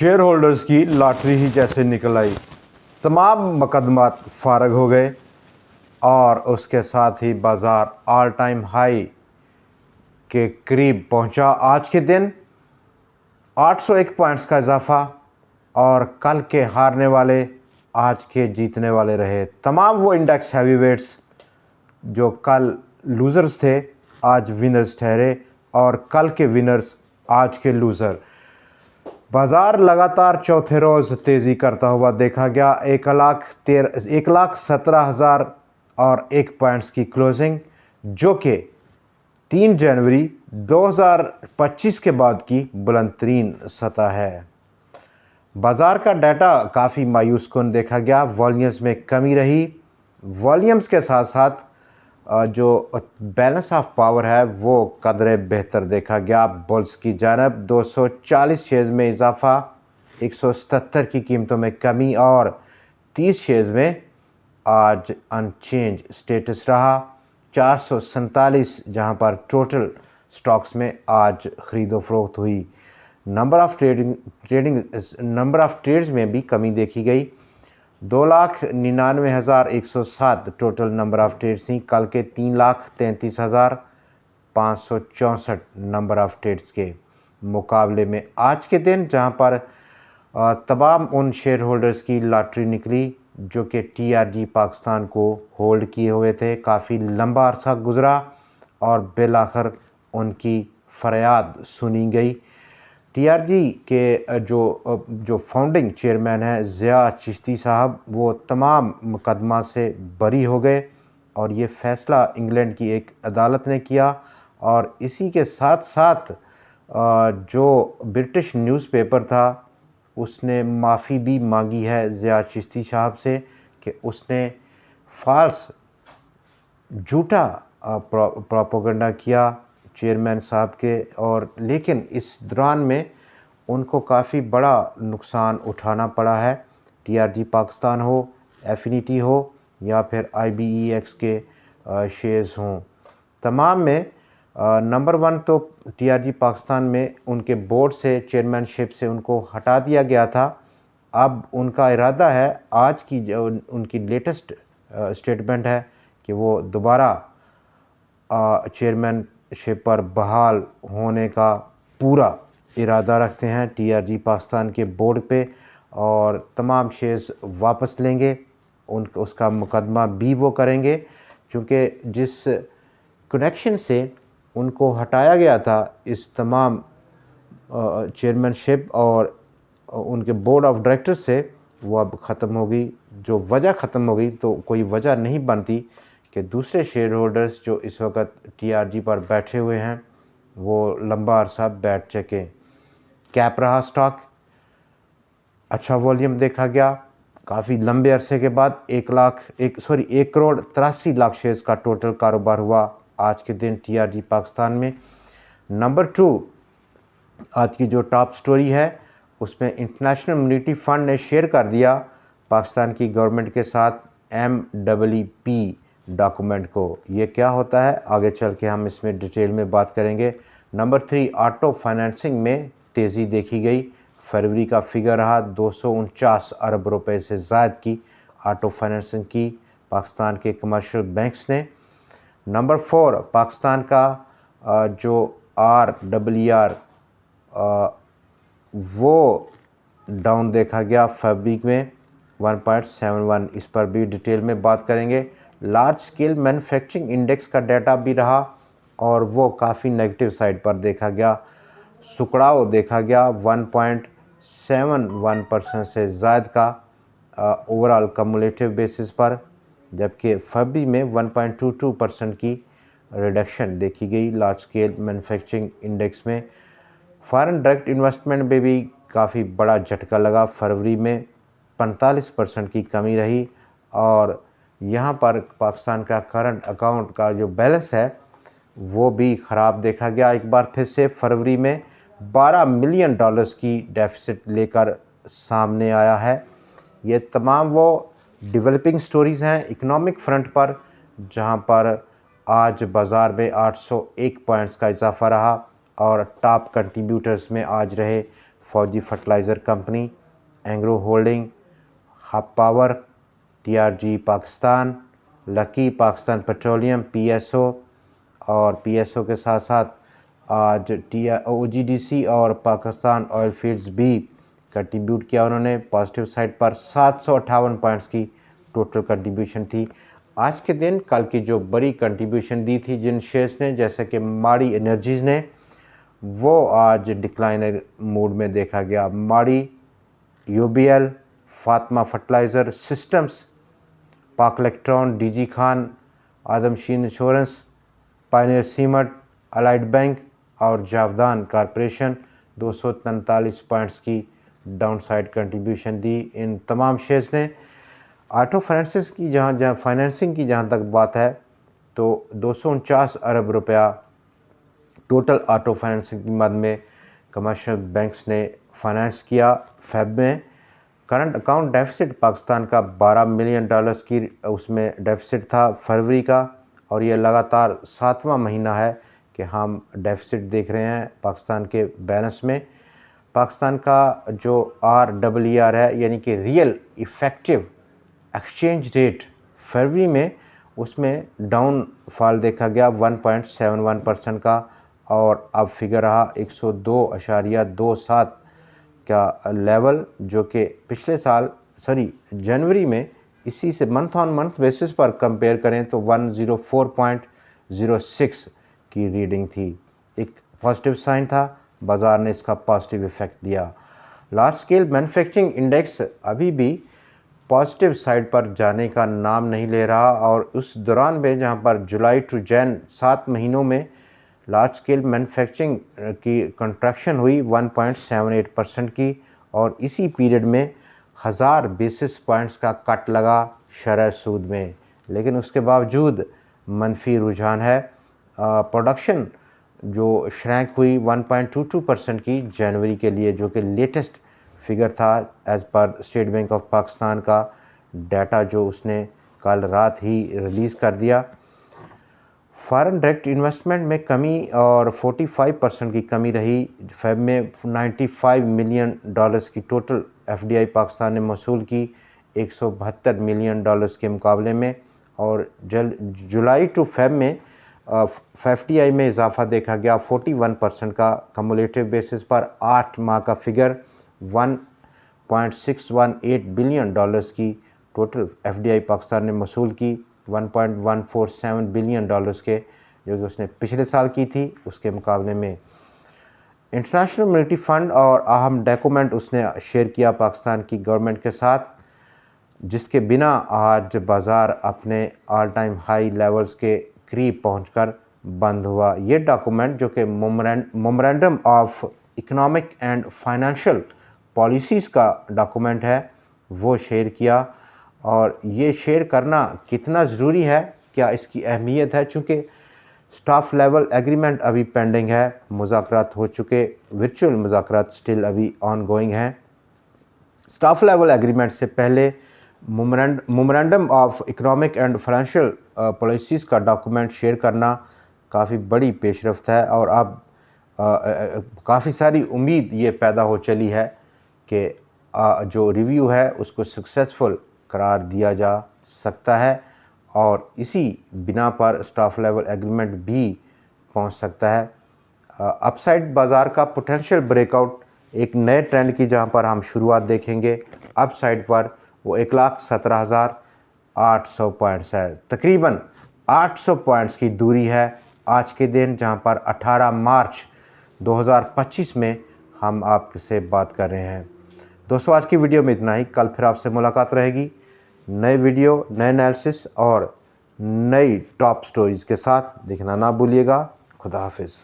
Share holders की lottery ही जैसे निकल आई। तमाम मुकदमात फारग हो गए और उसके साथ ही बाज़ार ऑल टाइम हाई के करीब पहुंचा। आज के दिन 801 पॉइंट्स का इजाफा और कल के हारने वाले आज के जीतने वाले रहे। तमाम वो इंडेक्स हैवीवेट्स जो कल लूज़र्स थे आज विनर्स ठहरे और कल के विनर्स आज के लूज़र। बाज़ार लगातार चौथे रोज़ तेज़ी करता हुआ देखा गया। 1,17,000 और 1 पॉइंट्स की क्लोजिंग, जो कि 3 जनवरी 2025 के बाद की बुलंदतरीन सतह है। बाज़ार का डाटा काफ़ी मायूस कुन देखा गया। वॉल्यूम्स में कमी रही। वॉल्यूम्स के साथ साथ जो बैलेंस ऑफ पावर है वो कदरे बेहतर देखा गया। बुल्स की जानब 240 शेयर्स में इजाफा, 177 की कीमतों में कमी और 30 शेयर्स में आज अनचेंज स्टेटस रहा। 447 जहां पर टोटल स्टॉक्स में आज ख़रीदो फरोख्त हुई। नंबर ऑफ़ ट्रेड्स में भी कमी देखी गई। 2,99,107 टोटल नंबर ऑफ़ ट्रेड्स थी। कल के 3,33,564 नंबर ऑफ़ ट्रेड्स के मुकाबले में आज के दिन जहां पर तमाम उन शेयर होल्डर्स की लॉटरी निकली जो कि TRG पाकिस्तान को होल्ड किए हुए थे। काफ़ी लंबा अरसा गुज़रा और बिलाखिर उनकी फरियाद सुनी गई। TRG के जो फाउंडिंग चेयरमैन हैं ज़िया चिश्ती साहब, वो तमाम मुकदमा से बरी हो गए और ये फ़ैसला इंग्लैंड की एक अदालत ने किया। और इसी के साथ साथ जो ब्रिटिश न्यूज़पेपर था उसने माफ़ी भी मांगी है ज़िया चिश्ती साहब से कि उसने फ़ाल्स झूठा प्रोपेगेंडा किया चेयरमैन साहब के। और लेकिन इस दौरान में उनको काफ़ी बड़ा नुकसान उठाना पड़ा है। TRG पाकिस्तान हो, एफिनिटी हो या फिर IBEX के शेयर्स हों, तमाम में नंबर 1 तो TRG पाकिस्तान में उनके बोर्ड से, चेयरमैनशिप से उनको हटा दिया गया था। अब उनका इरादा है, आज की जो उनकी लेटेस्ट स्टेटमेंट है कि वो दोबारा चेयरमैनशिप पर बहाल होने का पूरा इरादा रखते हैं TRG पाकिस्तान के बोर्ड पे और तमाम शेयर्स वापस लेंगे। उसका मुकदमा भी वो करेंगे क्योंकि जिस कनेक्शन से उनको हटाया गया था इस तमाम चेयरमैनशिप और उनके बोर्ड ऑफ डायरेक्टर्स से, वो अब ख़त्म होगी। जो वजह ख़त्म होगी तो कोई वजह नहीं बनती कि दूसरे शेयर होल्डर्स जो इस वक्त TRG पर बैठे हुए हैं वो लंबा अरसा बैठ सकें। कैप रहा स्टॉक, अच्छा वॉल्यूम देखा गया। काफ़ी लंबे अरसे के बाद 1,83,00,000 शेयर्स का टोटल कारोबार हुआ आज के दिन TRG पाकिस्तान में। नंबर 2 आज की जो टॉप स्टोरी है उसमें इंटरनेशनल मॉनेटरी फ़ंड ने शेयर कर दिया पाकिस्तान की गवर्नमेंट के साथ MWP डॉक्यूमेंट को। ये क्या होता है आगे चल के हम इसमें डिटेल में बात करेंगे। नंबर 3 ऑटो फाइनेंसिंग में तेज़ी देखी गई। फरवरी का फिगर रहा 249 अरब रुपए से ज़ायद की ऑटो फाइनेंसिंग की पाकिस्तान के कमर्शियल बैंक्स ने। नंबर 4 पाकिस्तान का जो RRR वो डाउन देखा गया फरवरी में 1.71। इस पर भी डिटेल में बात करेंगे। लार्ज स्केल मैन्युफैक्चरिंग इंडेक्स का डाटा भी रहा और वो काफ़ी नेगेटिव साइड पर देखा गया। सुकड़ाव देखा गया 1.71% से ज़ायद का ओवरऑल कम्युलेटिव बेसिस पर, जबकि फरवरी में 1.22% की रिडक्शन देखी गई लार्ज स्केल मैन्युफैक्चरिंग इंडेक्स में। फॉरेन डायरेक्ट इन्वेस्टमेंट में भी काफ़ी बड़ा झटका लगा। फरवरी में 45% की कमी रही और यहाँ पर पाकिस्तान का करंट अकाउंट का जो बैलेंस है वो भी ख़राब देखा गया। एक बार फिर से फरवरी में $12 मिलियन की डेफिसिट लेकर सामने आया है। ये तमाम वो डेवलपिंग स्टोरीज़ हैं इकोनॉमिक फ्रंट पर, जहाँ पर आज बाज़ार में 801 पॉइंट्स का इजाफा रहा और टॉप कंट्रीब्यूटर्स में आज रहे फौजी fertiliser company, Engro holding, hub power, TRG Pakistan, lucky Pakistan petroleum, PSO, और PSO के साथ साथ आज OGDC और पाकिस्तान ऑयल फील्ड्स भी कंट्रीब्यूट किया उन्होंने। पॉजिटिव साइड पर 758 पॉइंट्स की टोटल कंट्रीब्यूशन थी। आज के दिन कल की जो बड़ी कंट्रीब्यूशन दी थी जिन शेयर्स ने, जैसे कि माड़ी एनर्जीज़ ने, वो आज डिक्लाइनर मूड में देखा गया। Mari, UBL, Fatima fertilizer systems, Pak electron, DG Khan, Adamjee insurance, pioneer cement, allied bank और जावदान कॉरपोरेशन 243 पॉइंट्स की डाउनसाइड कंट्रीब्यूशन दी इन तमाम शेयर्स ने। ऑटो फाइनेंसिस की फाइनेंसिंग की जहाँ तक बात है तो 249 अरब रुपया टोटल ऑटो फाइनेंसिंग की मद में कमर्शियल बैंक्स ने फाइनेंस किया। फेब में करंट अकाउंट डेफिसिट पाकिस्तान का $12 मिलियन की उसमें डेफिसिट था फरवरी का, और ये लगातार 7वां महीना है कि हम डेफिसिट देख रहे हैं पाकिस्तान के बैलेंस में। पाकिस्तान का जो RER है, यानी कि रियल इफ़ेक्टिव एक्सचेंज रेट, फरवरी में उसमें डाउनफॉल देखा गया 1.71% का, और अब फिगर रहा 102.27 का लेवल, जो कि पिछले साल जनवरी में इसी से मंथ ऑन मंथ बेसिस पर कंपेयर करें तो 104.06 की रीडिंग थी। एक पॉजिटिव साइन था, बाज़ार ने इसका पॉजिटिव इफ़ेक्ट दिया। लार्ज स्केल मैन्युफैक्चरिंग इंडेक्स अभी भी पॉजिटिव साइड पर जाने का नाम नहीं ले रहा, और उस दौरान में जहां पर जुलाई टू जैन 7 महीनों में लार्ज स्केल मैन्युफैक्चरिंग की कंट्रैक्शन हुई 1.78% की, और इसी पीरियड में 1000 बेसिस पॉइंट्स का कट लगा शरह सूद में, लेकिन उसके बावजूद मनफी रुझान है। प्रोडक्शन जो श्रैंक हुई 1.22% की जनवरी के लिए, जो कि लेटेस्ट फिगर था as per state bank of Pakistan का डाटा जो उसने कल रात ही रिलीज़ कर दिया। फॉरेन डायरेक्ट इन्वेस्टमेंट में कमी और 45% की कमी रही। फेब में $95 मिलियन की टोटल FDI पाकिस्तान ने मौसूल की 172 मिलियन के मुकाबले में, और जुलाई टू फेब में FDI में इजाफा देखा गया 41% का। कम्युलेटिव बेसिस पर 8 माह का फिगर 1.618 बिलियन की टोटल FDI पाकिस्तान ने मौसूल की 1.147 बिलियन के, जो कि उसने पिछले साल की थी उसके मुकाबले में। इंटरनेशनल मॉनेटरी फंड और अहम डॉक्यूमेंट उसने शेयर किया पाकिस्तान की गवर्नमेंट के साथ, जिसके बिना आज बाज़ार अपने ऑल टाइम हाई लेवल्स के करीब पहुंचकर बंद हुआ। ये डॉक्यूमेंट जो कि memorandum of economic and financial policies का डॉक्यूमेंट है, वो शेयर किया। और ये शेयर करना कितना ज़रूरी है, क्या इसकी अहमियत है, चूँकि स्टाफ लेवल एग्रीमेंट अभी पेंडिंग है, मुज़ाकरात हो चुके, वर्चुअल मुज़ाकरात स्टिल अभी ऑन गोइंग हैं। स्टाफ लेवल एग्रीमेंट से पहले memorandum of economic and financial policies का डॉक्यूमेंट शेयर करना काफ़ी बड़ी पेशरफ्त है, और अब काफ़ी सारी उम्मीद ये पैदा हो चली है कि जो रिव्यू है उसको सक्सेसफुल करार दिया जा सकता है, और इसी बिना पर स्टाफ लेवल एग्रीमेंट भी पहुंच सकता है। अपसाइड बाज़ार का पोटेंशियल ब्रेकआउट एक नए ट्रेंड की जहां पर हम शुरुआत देखेंगे अपसाइड पर, वो 1,17,800 पॉइंट्स है। तकरीबन 800 पॉइंट्स की दूरी है आज के दिन, जहां पर 18 मार्च 2025 में हम आपसे बात कर रहे हैं। दोस्तों, आज की वीडियो में इतना ही। कल फिर आपसे मुलाकात रहेगी नए वीडियो, नए एनालिसिस और नई टॉप स्टोरीज़ के साथ। देखना ना भूलिएगा। खुदा हाफिज़।